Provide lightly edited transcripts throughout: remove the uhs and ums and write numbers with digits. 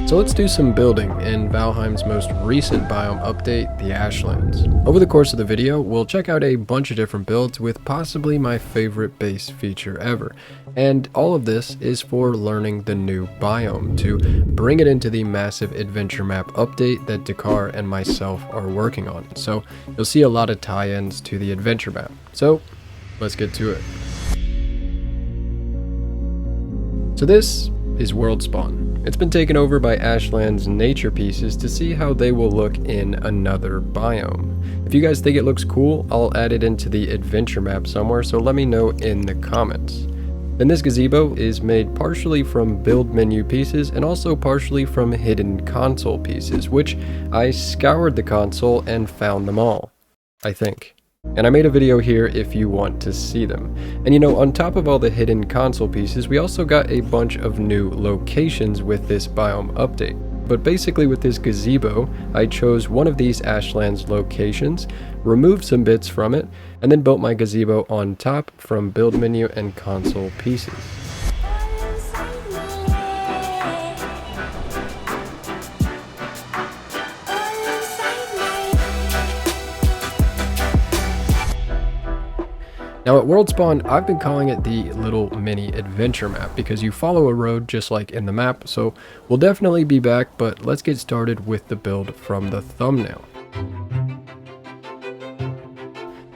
So let's do some building in Valheim's most recent biome update, the Ashlands. Over the course of the video, we'll check out a bunch of different builds with possibly my favorite base feature ever. And all of this is for learning the new biome to bring it into the massive adventure map update that Dhakhar and myself are working on. So you'll see a lot of tie-ins to the adventure map. So let's get to it. So this is World Spawn. It's been taken over by Ashland's nature pieces to see how they will look in another biome. If you guys think it looks cool, I'll add it into the adventure map somewhere, so let me know in the comments. Then this gazebo is made partially from build menu pieces and also partially from hidden console pieces, which I scoured the console and found them all, I think. And I made a video here if you want to see them. And you know, on top of all the hidden console pieces, we also got a bunch of new locations with this biome update. But basically with this gazebo, I chose one of these Ashlands locations, removed some bits from it, and then built my gazebo on top from build menu and console pieces. Now at World Spawn, I've been calling it the little mini adventure map because you follow a road just like in the map, so we'll definitely be back, but let's get started with the build from the thumbnail.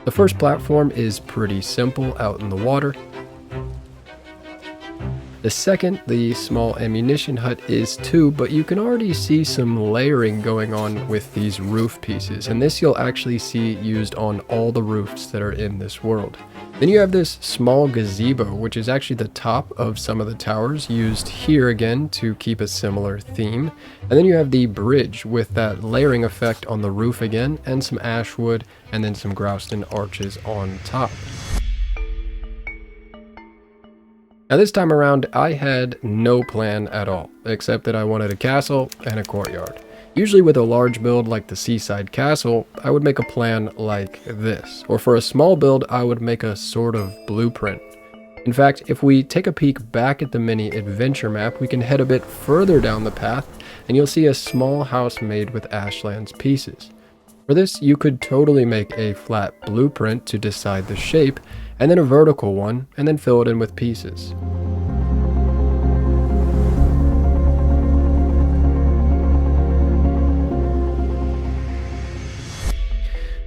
The first platform is pretty simple out in the water. The second, the small ammunition hut, is too, but you can already see some layering going on with these roof pieces, and this you'll actually see used on all the roofs that are in this world. Then you have this small gazebo, which is actually the top of some of the towers, used here again to keep a similar theme. And then you have the bridge with that layering effect on the roof again, and some ash wood, and then some Grausten arches on top. Now this time around, I had no plan at all, except that I wanted a castle and a courtyard. Usually with a large build like the seaside castle, I would make a plan like this. Or for a small build, I would make a sort of blueprint. In fact, if we take a peek back at the mini adventure map, we can head a bit further down the path, and you'll see a small house made with Ashlands pieces. For this, you could totally make a flat blueprint to decide the shape, and then a vertical one, and then fill it in with pieces.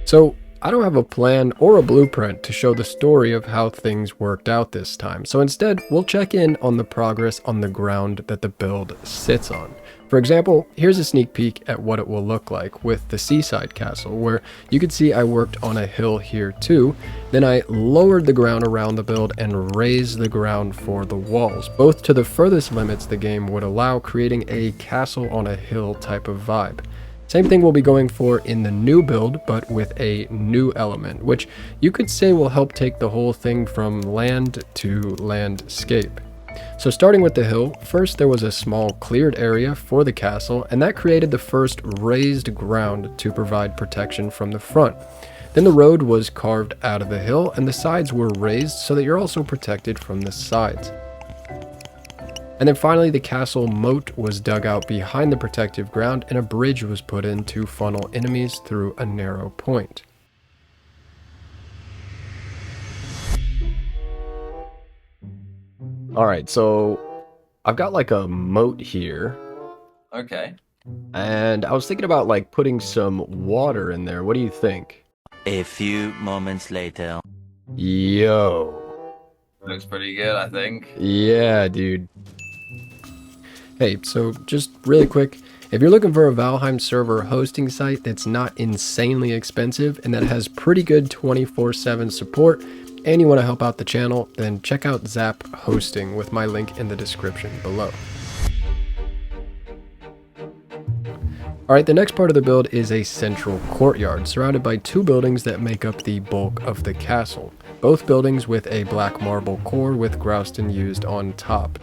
So I don't have a plan or a blueprint to show the story of how things worked out this time. So instead, we'll check in on the progress on the ground that the build sits on. For example, here's a sneak peek at what it will look like with the seaside castle, where you can see I worked on a hill here too. Then I lowered the ground around the build and raised the ground for the walls, both to the furthest limits the game would allow, creating a castle on a hill type of vibe. Same thing we'll be going for in the new build, but with a new element, which you could say will help take the whole thing from land to landscape. So starting with the hill, first there was a small cleared area for the castle, and that created the first raised ground to provide protection from the front. Then the road was carved out of the hill, and the sides were raised so that you're also protected from the sides. And then finally, the castle moat was dug out behind the protective ground, and a bridge was put in to funnel enemies through a narrow point. Alright, so I've got like a moat here. Okay. And I was thinking about like putting some water in there. What do you think? A few moments later. Yo. Looks pretty good, I think. Yeah, dude. Hey, so just really quick, if you're looking for a Valheim server hosting site that's not insanely expensive and that has pretty good 24/7 support, and you want to help out the channel, then check out Zap Hosting with my link in the description below. Alright, the next part of the build is a central courtyard surrounded by two buildings that make up the bulk of the castle. Both buildings with a black marble core with Grausten used on top.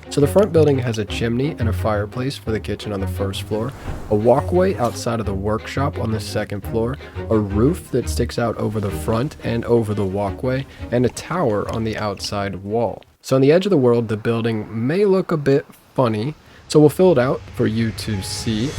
So the front building has a chimney and a fireplace for the kitchen on the first floor, a walkway outside of the workshop on the second floor, a roof that sticks out over the front and over the walkway, and a tower on the outside wall. So on the edge of the world, the building may look a bit funny, So we'll fill it out for you to see.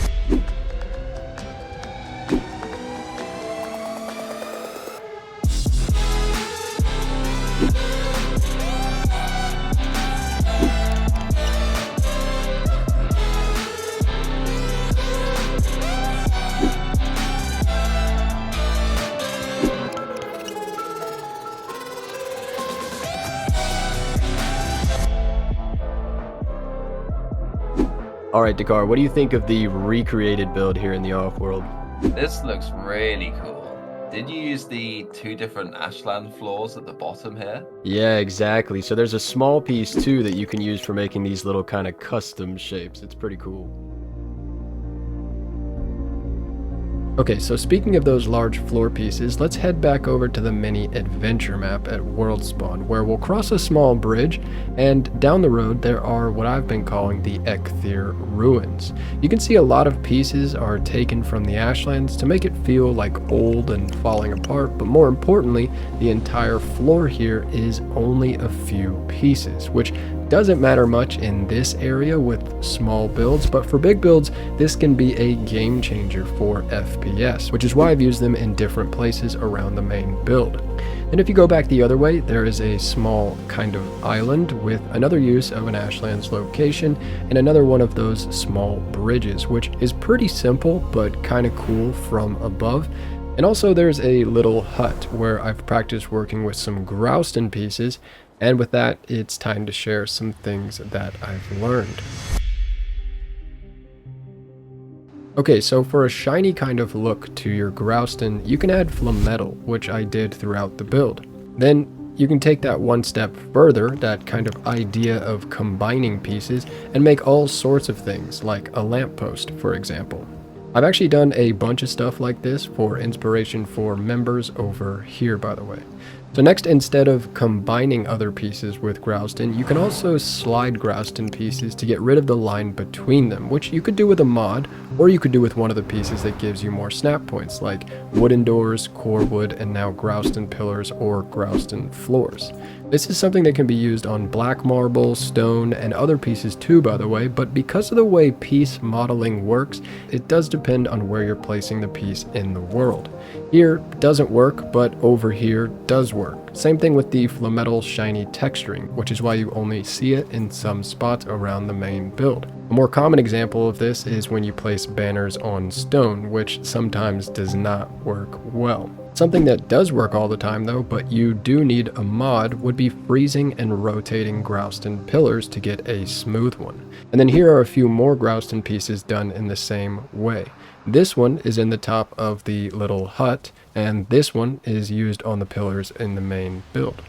All right, Dhakhar, what do you think of the recreated build here in the off-world? This looks really cool. Did you use the 2 different ashland floors at the bottom here? Yeah, exactly. So there's a small piece too that you can use for making these little kind of custom shapes. It's pretty cool. Okay, so speaking of those large floor pieces, let's head back over to the mini adventure map at World Spawn, where we'll cross a small bridge, and down the road there are what I've been calling the Ekthir ruins. You can see a lot of pieces are taken from the Ashlands to make it feel like old and falling apart, but more importantly, the entire floor here is only a few pieces, which doesn't matter much in this area with small builds, but for big builds, this can be a game changer for FPS, which is why I've used them in different places around the main build. And if you go back the other way, there is a small kind of island with another use of an Ashlands location and another one of those small bridges, which is pretty simple but kind of cool from above. And also there's a little hut where I've practiced working with some Grausten pieces. And with that, it's time to share some things that I've learned. Okay, so for a shiny kind of look to your Grausten, you can add flametal, which I did throughout the build. Then you can take that one step further, that kind of idea of combining pieces, and make all sorts of things, like a lamppost, for example. I've actually done a bunch of stuff like this for inspiration for members over here, by the way. So next, instead of combining other pieces with Grausten, you can also slide Grausten pieces to get rid of the line between them, which you could do with a mod, or you could do with one of the pieces that gives you more snap points, like wooden doors, core wood, and now Grausten pillars or Grausten floors. This is something that can be used on black marble, stone, and other pieces too, by the way, but because of the way piece modeling works, it does depend on where you're placing the piece in the world. Here doesn't work, but over here does work. Same thing with the flametal shiny texturing, which is why you only see it in some spots around the main build. A more common example of this is when you place banners on stone, which sometimes does not work well. Something that does work all the time though, but you do need a mod, would be freezing and rotating Grausten pillars to get a smooth one. And then here are a few more Grausten pieces done in the same way. This one is in the top of the little hut, and this one is used on the pillars in the main build.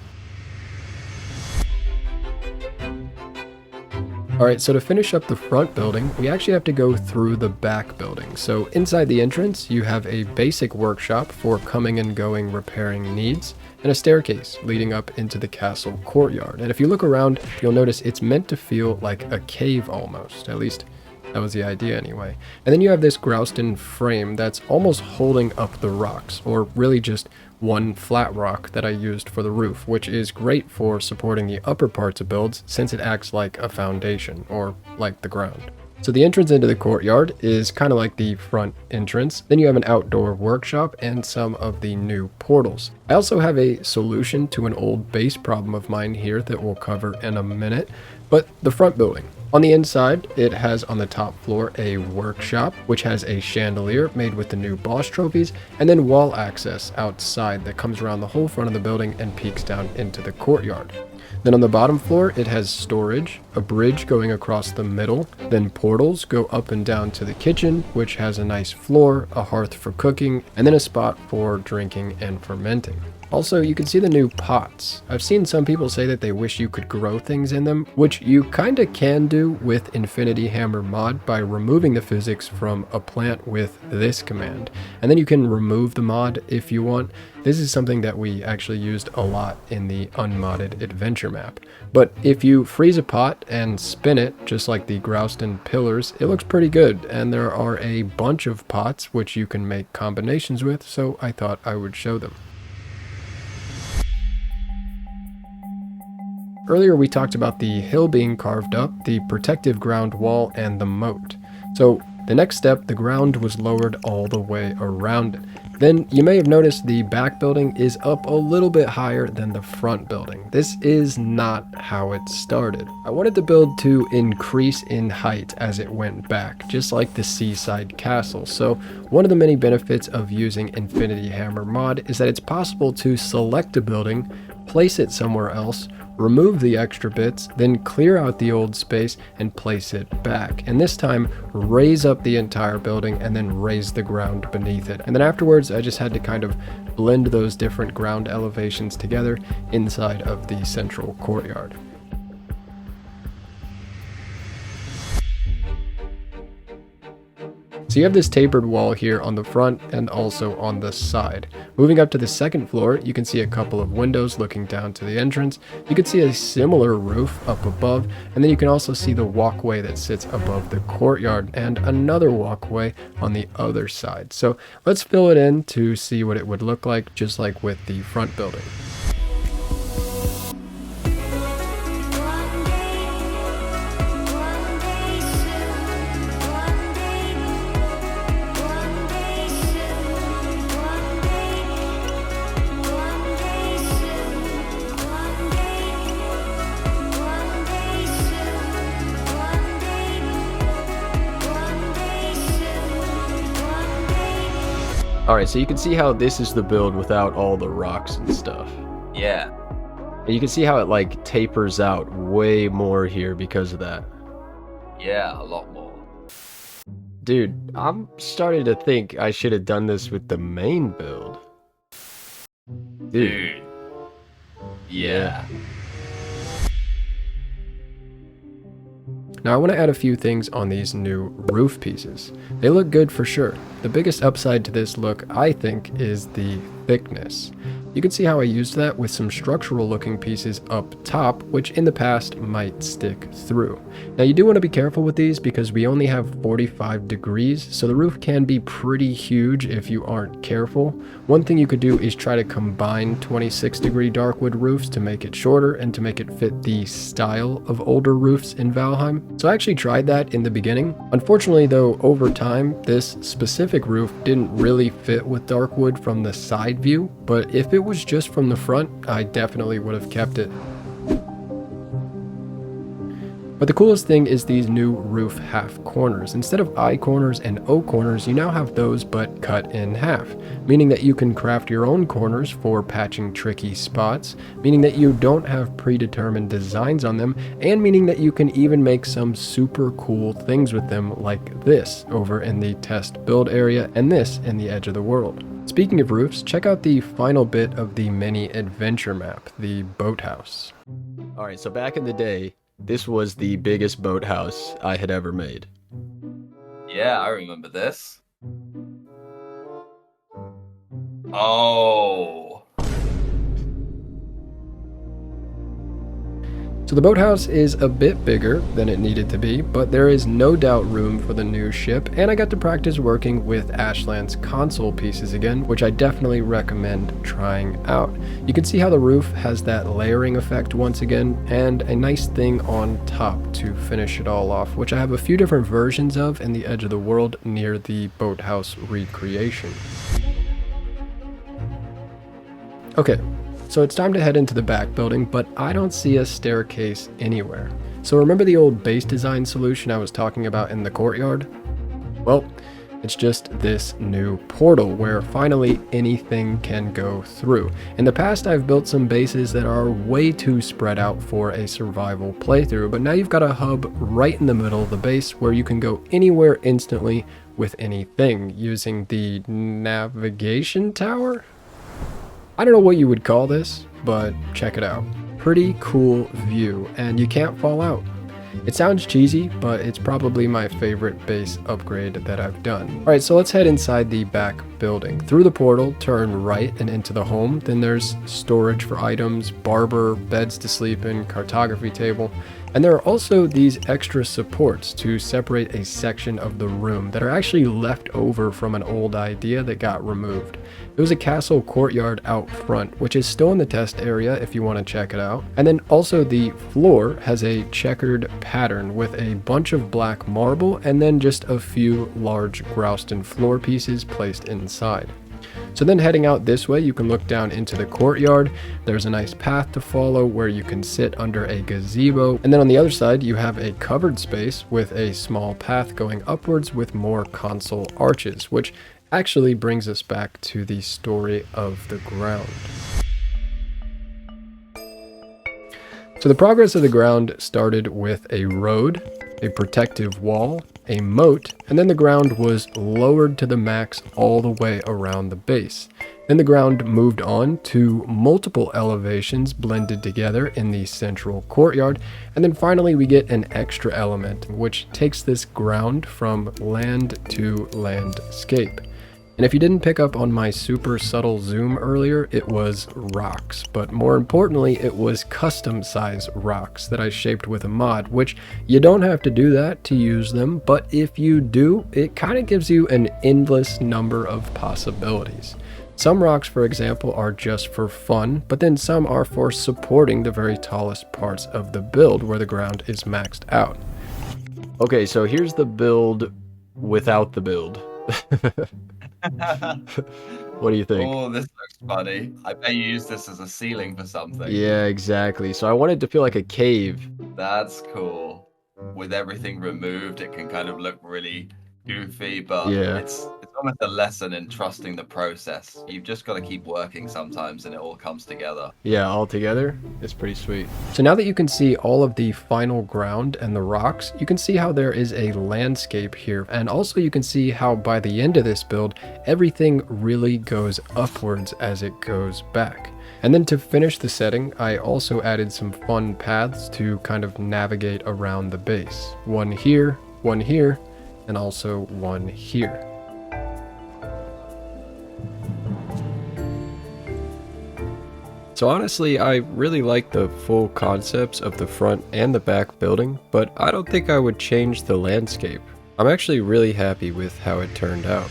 Alright, so to finish up the front building, we actually have to go through the back building. So inside the entrance, you have a basic workshop for coming and going repairing needs, and a staircase leading up into the castle courtyard. And if you look around, you'll notice it's meant to feel like a cave almost, at least that was the idea anyway. And then you have this Grausten frame that's almost holding up the rocks, or really just one flat rock that I used for the roof, which is great for supporting the upper parts of builds since it acts like a foundation, or like the ground. So the entrance into the courtyard is kind of like the front entrance. Then you have an outdoor workshop and some of the new portals. I also have a solution to an old base problem of mine here that we'll cover in a minute, but the front building. On the inside, it has on the top floor a workshop, which has a chandelier made with the new boss trophies, and then wall access outside that comes around the whole front of the building and peeks down into the courtyard. Then on the bottom floor, it has storage, a bridge going across the middle, then portals go up and down to the kitchen, which has a nice floor, a hearth for cooking, and then a spot for drinking and fermenting. Also, you can see the new pots. I've seen some people say that they wish you could grow things in them, which you kinda can do with Infinity Hammer mod by removing the physics from a plant with this command. And then you can remove the mod if you want. This is something that we actually used a lot in the unmodded adventure map. But if you freeze a pot and spin it, just like the Grausten pillars, it looks pretty good. And there are a bunch of pots which you can make combinations with, so I thought I would show them. earlier we talked about the hill being carved up, the protective ground wall, and the moat. So the next step, the ground was lowered all the way around it. Then you may have noticed the back building is up a little bit higher than the front building. This is not how it started. I wanted the build to increase in height as it went back, just like the seaside castle. So one of the many benefits of using Infinity Hammer mod is that it's possible to select a building, place it somewhere else, remove the extra bits, then clear out the old space and place it back. And this time, raise up the entire building and then raise the ground beneath it. And then afterwards, I just had to kind of blend those different ground elevations together inside of the central courtyard. So you have this tapered wall here on the front and also on the side. Moving up to the second floor, you can see a couple of windows looking down to the entrance. You can see a similar roof up above, and then you can also see the walkway that sits above the courtyard and another walkway on the other side. So let's fill it in to see what it would look like, just like with the front building. Alright, so you can see how this is the build without all the rocks and stuff. Yeah. And you can see how it like tapers out way more here because of that. Yeah, a lot more. Dude, I'm starting to think I should have done this with the main build. Dude. Yeah. Now I want to add a few things on these new roof pieces. They look good for sure. The biggest upside to this look, I think, is the thickness. You can see how I used that with some structural looking pieces up top, which in the past might stick through. Now you do want to be careful with these because we only have 45 degrees, so the roof can be pretty huge if you aren't careful. One thing you could do is try to combine 26-degree darkwood roofs to make it shorter and to make it fit the style of older roofs in Valheim. So I actually tried that in the beginning. Unfortunately though, over time, this specific roof didn't really fit with darkwood from the side view, but if it was just from the front, I definitely would have kept it. But the coolest thing is these new roof half corners. Instead of I corners and O corners, you now have those but cut in half, meaning that you can craft your own corners for patching tricky spots, meaning that you don't have predetermined designs on them, and meaning that you can even make some super cool things with them like this over in the test build area and this in the edge of the world. Speaking of roofs, check out the final bit of the mini adventure map, the Boathouse. Alright, so back in the day, this was the biggest boathouse I had ever made. Yeah, I remember this. Oh. So the boathouse is a bit bigger than it needed to be, but there is no doubt room for the new ship, and I got to practice working with Ashlands console pieces again, which I definitely recommend trying out. You can see how the roof has that layering effect once again, and a nice thing on top to finish it all off, which I have a few different versions of in the edge of the world near the boathouse recreation. Okay. So it's time to head into the back building, but I don't see a staircase anywhere. So remember the old base design solution I was talking about in the courtyard? Well, it's just this new portal where finally anything can go through. In the past, I've built some bases that are way too spread out for a survival playthrough, but now you've got a hub right in the middle of the base where you can go anywhere instantly with anything using the navigation tower? I don't know what you would call this, but check it out. Pretty cool view, and you can't fall out. It sounds cheesy, but it's probably my favorite base upgrade that I've done. Alright, so let's head inside the back building. Through the portal, turn right and into the home. Then there's storage for items, barber, beds to sleep in, cartography table. And there are also these extra supports to separate a section of the room that are actually left over from an old idea that got removed. There was a castle courtyard out front, which is still in the test area if you want to check it out. And then also the floor has a checkered pattern with a bunch of black marble and then just a few large Grausten floor pieces placed inside. So then heading out this way, you can look down into the courtyard. There's a nice path to follow where you can sit under a gazebo. And then on the other side, you have a covered space with a small path going upwards with more console arches, which actually brings us back to the story of the ground. So the progress of the ground started with a road, a protective wall, a moat, and then the ground was lowered to the max all the way around the base. Then the ground moved on to multiple elevations blended together in the central courtyard, and then finally we get an extra element which takes this ground from land to landscape. And if you didn't pick up on my super subtle zoom earlier, it was rocks. But more importantly, it was custom size rocks that I shaped with a mod, which you don't have to do that to use them. But if you do, it kind of gives you an endless number of possibilities. Some rocks, for example, are just for fun, but then some are for supporting the very tallest parts of the build where the ground is maxed out. Okay, so here's the build without the build. What do you think? Oh, this looks funny. I bet you use this as a ceiling for something. Yeah, exactly. So I wanted to feel like a cave. That's cool. With everything removed, it can kind of look really goofy, but Yeah. it's almost a lesson in trusting the process. You've just got to keep working sometimes and it all comes together. Yeah, all together, it's pretty sweet. So now that you can see all of the final ground and the rocks, you can see how there is a landscape here. And also you can see how by the end of this build, everything really goes upwards as it goes back. And then to finish the setting, I also added some fun paths to kind of navigate around the base. One here, and also one here. So honestly, I really like the full concepts of the front and the back building, but I don't think I would change the landscape. I'm actually really happy with how it turned out.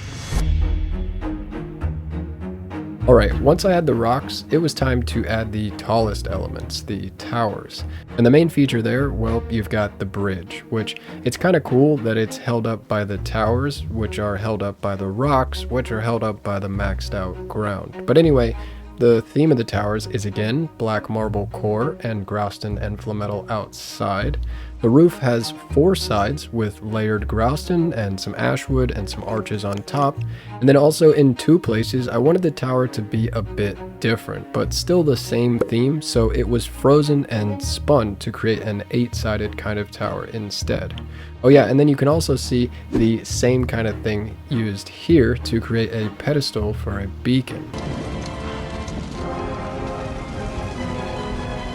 Alright, once I had the rocks, it was time to add the tallest elements, the towers. And the main feature there, well, you've got the bridge, which it's kind of cool that it's held up by the towers, which are held up by the rocks, which are held up by the maxed out ground. But anyway, the theme of the towers is again black marble core and Grausten and Flametal outside. The roof has 4 sides with layered Grausten and some ashwood and some arches on top. And then also in 2 places, I wanted the tower to be a bit different, but still the same theme, so it was frozen and spun to create an 8-sided kind of tower instead. Oh yeah, and then you can also see the same kind of thing used here to create a pedestal for a beacon.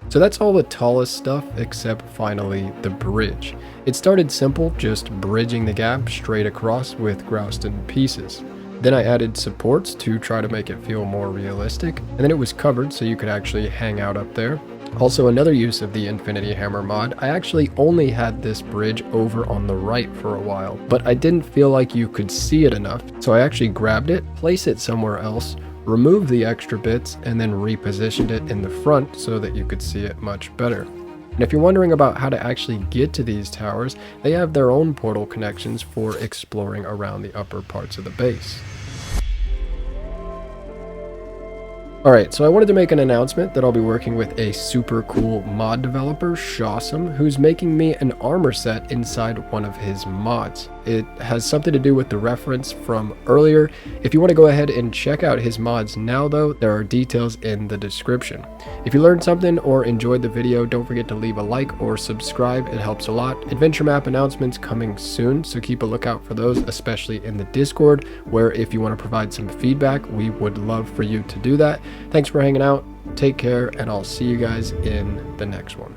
So that's all the tallest stuff except finally the bridge. It started simple, just bridging the gap straight across with Grausten pieces. Then I added supports to try to make it feel more realistic, and then it was covered so you could actually hang out up there. Also, another use of the Infinity Hammer mod, I actually only had this bridge over on the right for a while, but I didn't feel like you could see it enough, so I actually grabbed it, placed it somewhere else, removed the extra bits, and then repositioned it in the front so that you could see it much better. And if you're wondering about how to actually get to these towers, they have their own portal connections for exploring around the upper parts of the base. Alright, so I wanted to make an announcement that I'll be working with a super cool mod developer, Shawesome, who's making me an armor set inside one of his mods. It has something to do with the reference from earlier. If you want to go ahead and check out his mods now though, there are details in the description. If you learned something or enjoyed the video, don't forget to leave a like or subscribe, it helps a lot. Adventure map announcements coming soon, so keep a lookout for those, especially in the Discord, where if you want to provide some feedback, we would love for you to do that. Thanks for hanging out, take care, and I'll see you guys in the next one.